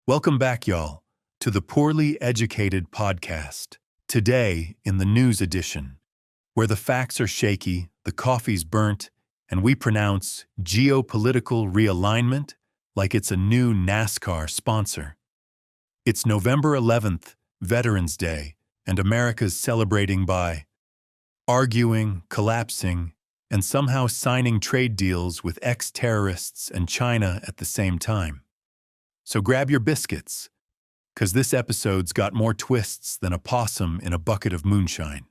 Welcome back, y'all, to the Poorly Educated Podcast. Today, in the news edition, where the facts are shaky, the coffee's burnt, and we pronounce geopolitical realignment like it's a new NASCAR sponsor. It's November 11th, Veterans Day, and America's celebrating by arguing, collapsing, and somehow signing trade deals with ex-terrorists and China at the same time. So grab your biscuits, because this episode's got more twists than a possum in a bucket of moonshine.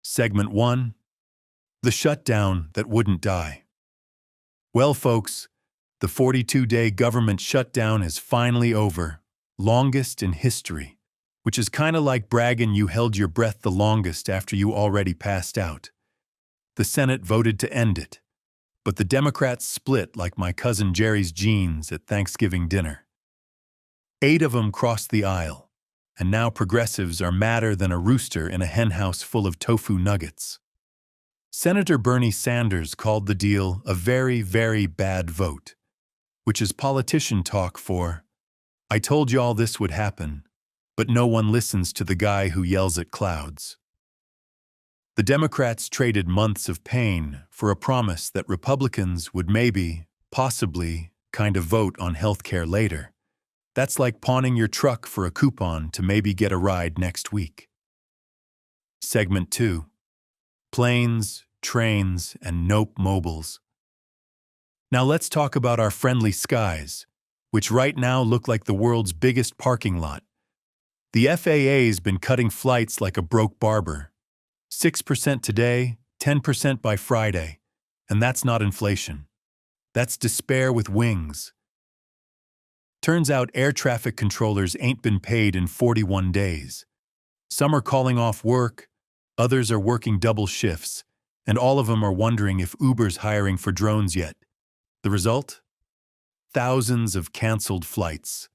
Segment 1. The shutdown that wouldn't die. Well, folks, the 42-day government shutdown is finally over, longest in history, which is kind of like bragging you held your breath the longest after you already passed out. The Senate voted to end it, but the Democrats split like my cousin Jerry's jeans at Thanksgiving dinner. 8 of them crossed the aisle, and now progressives are madder than a rooster in a henhouse full of tofu nuggets. Senator Bernie Sanders called the deal a very, very bad vote, which is politician talk for, "I told y'all this would happen, but no one listens to the guy who yells at clouds." The Democrats traded months of pain for a promise that Republicans would maybe, possibly, kind of vote on health care later. That's like pawning your truck for a coupon to maybe get a ride next week. Segment 2. Planes, trains, and nope mobiles. Now let's talk about our friendly skies, which right now look like the world's biggest parking lot. The FAA's been cutting flights like a broke barber. 6% today, 10% by Friday, and that's not inflation. That's despair with wings. Turns out air traffic controllers ain't been paid in 41 days. Some are calling off work, others are working double shifts, and all of them are wondering if Uber's hiring for drones yet. The result? Thousands of canceled flights.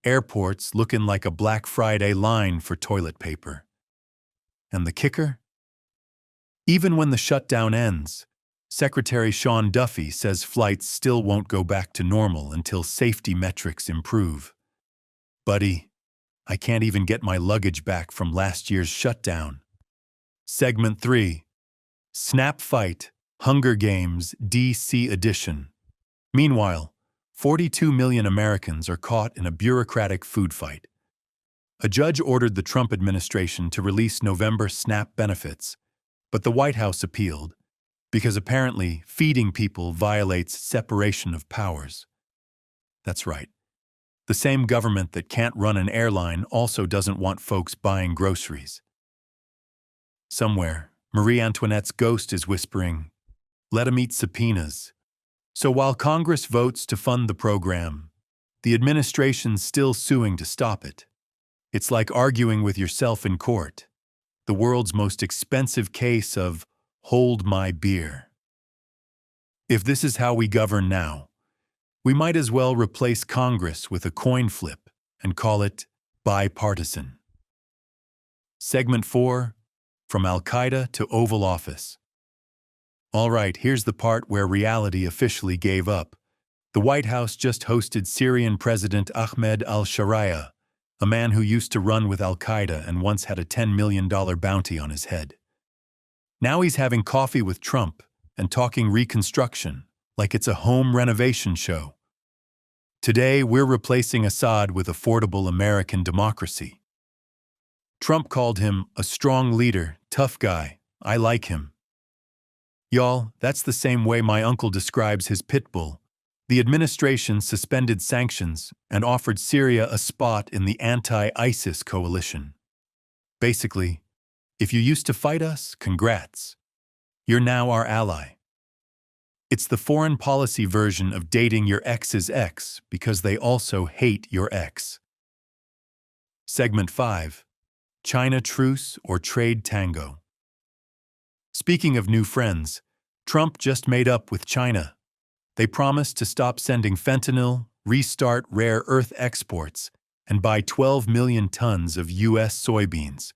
Airports looking like a Black Friday line for toilet paper. And the kicker? Even when the shutdown ends, Secretary Sean Duffy says flights still won't go back to normal until safety metrics improve. Buddy, I can't even get my luggage back from last year's shutdown. Segment 3. Snap Fight, Hunger Games, DC Edition. Meanwhile, 42 million Americans are caught in a bureaucratic food fight. A judge ordered the Trump administration to release November SNAP benefits, but the White House appealed, because apparently feeding people violates separation of powers. That's right. The same government that can't run an airline also doesn't want folks buying groceries. Somewhere, Marie Antoinette's ghost is whispering, "Let 'em eat subpoenas." So while Congress votes to fund the program, the administration's still suing to stop it. It's like arguing with yourself in court. The world's most expensive case of hold my beer. If this is how we govern now, we might as well replace Congress with a coin flip and call it bipartisan. Segment 4. From Al-Qaeda to Oval Office. All right, here's the part where reality officially gave up. The White House just hosted Syrian President Ahmed al-Sharia, a man who used to run with Al-Qaeda and once had a $10 million bounty on his head. Now he's having coffee with Trump and talking reconstruction like it's a home renovation show. Today, we're replacing Assad with affordable American democracy. Trump called him a strong leader, tough guy. I like him. Y'all, that's the same way my uncle describes his pit bull. The administration suspended sanctions and offered Syria a spot in the anti-ISIS coalition. Basically, if you used to fight us, congrats. You're now our ally. It's the foreign policy version of dating your ex's ex because they also hate your ex. Segment 5. China Truce or Trade Tango. Speaking of new friends, Trump just made up with China. They promised to stop sending fentanyl, restart rare earth exports, and buy 12 million tons of U.S. soybeans.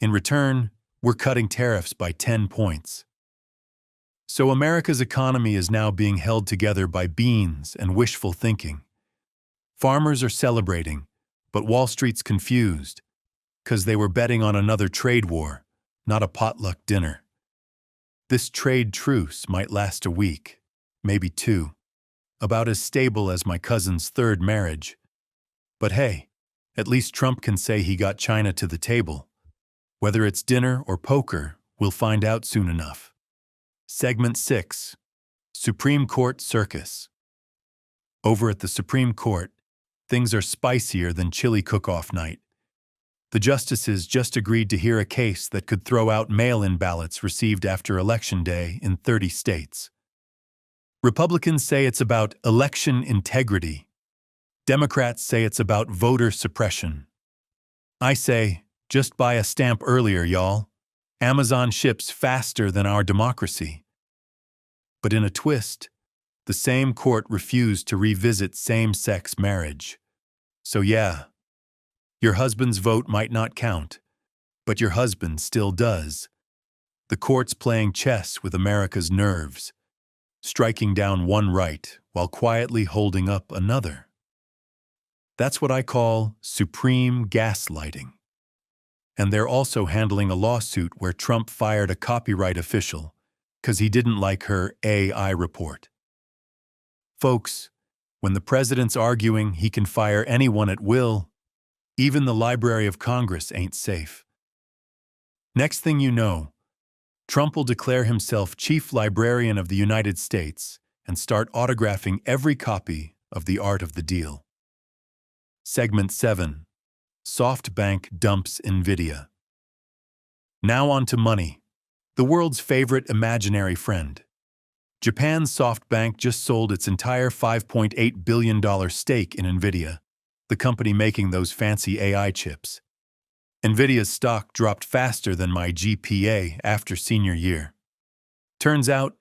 In return, we're cutting tariffs by 10 points. So America's economy is now being held together by beans and wishful thinking. Farmers are celebrating, but Wall Street's confused, 'cause they were betting on another trade war, not a potluck dinner. This trade truce might last a week, maybe two, about as stable as my cousin's third marriage. But hey, at least Trump can say he got China to the table. Whether it's dinner or poker, we'll find out soon enough. Segment 6. Supreme Court Circus. Over at the Supreme Court, things are spicier than chili cook-off night. The justices just agreed to hear a case that could throw out mail-in ballots received after Election Day in 30 states. Republicans say it's about election integrity. Democrats say it's about voter suppression. I say, just buy a stamp earlier, y'all. Amazon ships faster than our democracy. But in a twist, the same court refused to revisit same-sex marriage. So yeah, your husband's vote might not count, but your husband still does. The court's playing chess with America's nerves, striking down one right while quietly holding up another. That's what I call supreme gaslighting. And they're also handling a lawsuit where Trump fired a copyright official because he didn't like her AI report. Folks, when the president's arguing he can fire anyone at will, even the Library of Congress ain't safe. Next thing you know, Trump will declare himself Chief Librarian of the United States and start autographing every copy of The Art of the Deal. Segment 7. SoftBank dumps NVIDIA. Now on to money, the world's favorite imaginary friend. Japan's SoftBank just sold its entire $5.8 billion stake in NVIDIA, the company making those fancy AI chips. NVIDIA's stock dropped faster than my GPA after senior year. Turns out,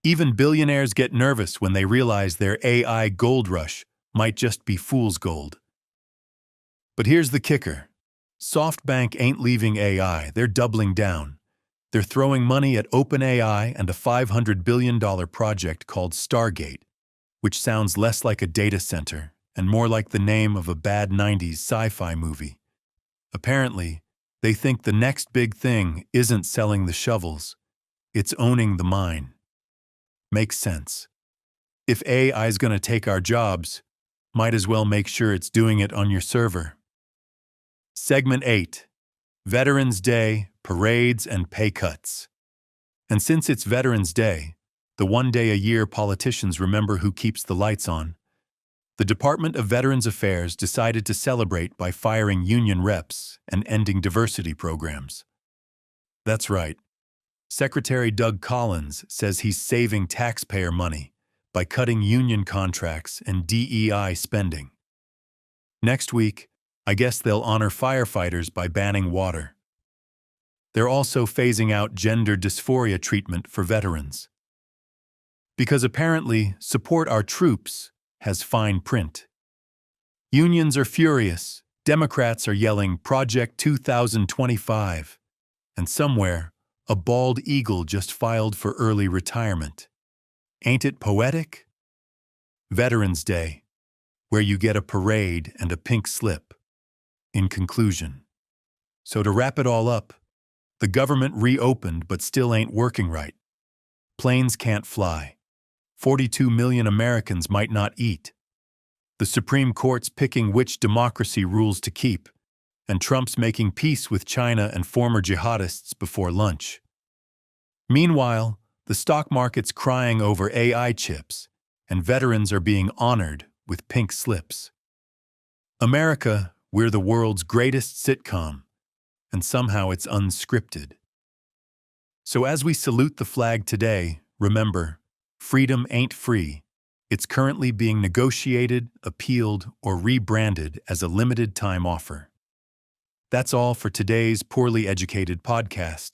even billionaires get nervous when they realize their AI gold rush might just be fool's gold. But here's the kicker. SoftBank ain't leaving AI, they're doubling down. They're throwing money at OpenAI and a $500 billion project called Stargate, which sounds less like a data center and more like the name of a bad 90s sci-fi movie. Apparently, they think the next big thing isn't selling the shovels, it's owning the mine. Makes sense. If AI's gonna take our jobs, might as well make sure it's doing it on your server. Segment 8. Veterans Day, Parades and Pay Cuts. And since it's Veterans Day, the one day a year politicians remember who keeps the lights on, the Department of Veterans Affairs decided to celebrate by firing union reps and ending diversity programs. That's right. Secretary Doug Collins says he's saving taxpayer money by cutting union contracts and DEI spending. Next week, I guess they'll honor firefighters by banning water. They're also phasing out gender dysphoria treatment for veterans. Because apparently, support our troops has fine print. Unions are furious, Democrats are yelling Project 2025, and somewhere, a bald eagle just filed for early retirement. Ain't it poetic? Veterans Day, where you get a parade and a pink slip. In conclusion. So to wrap it all up, the government reopened but still ain't working right. Planes can't fly. 42 million Americans might not eat. The Supreme Court's picking which democracy rules to keep, and Trump's making peace with China and former jihadists before lunch. Meanwhile, the stock market's crying over AI chips, and veterans are being honored with pink slips. America, we're the world's greatest sitcom, and somehow it's unscripted. So as we salute the flag today, remember, freedom ain't free. It's currently being negotiated, appealed, or rebranded as a limited-time offer. That's all for today's Poorly Educated podcast.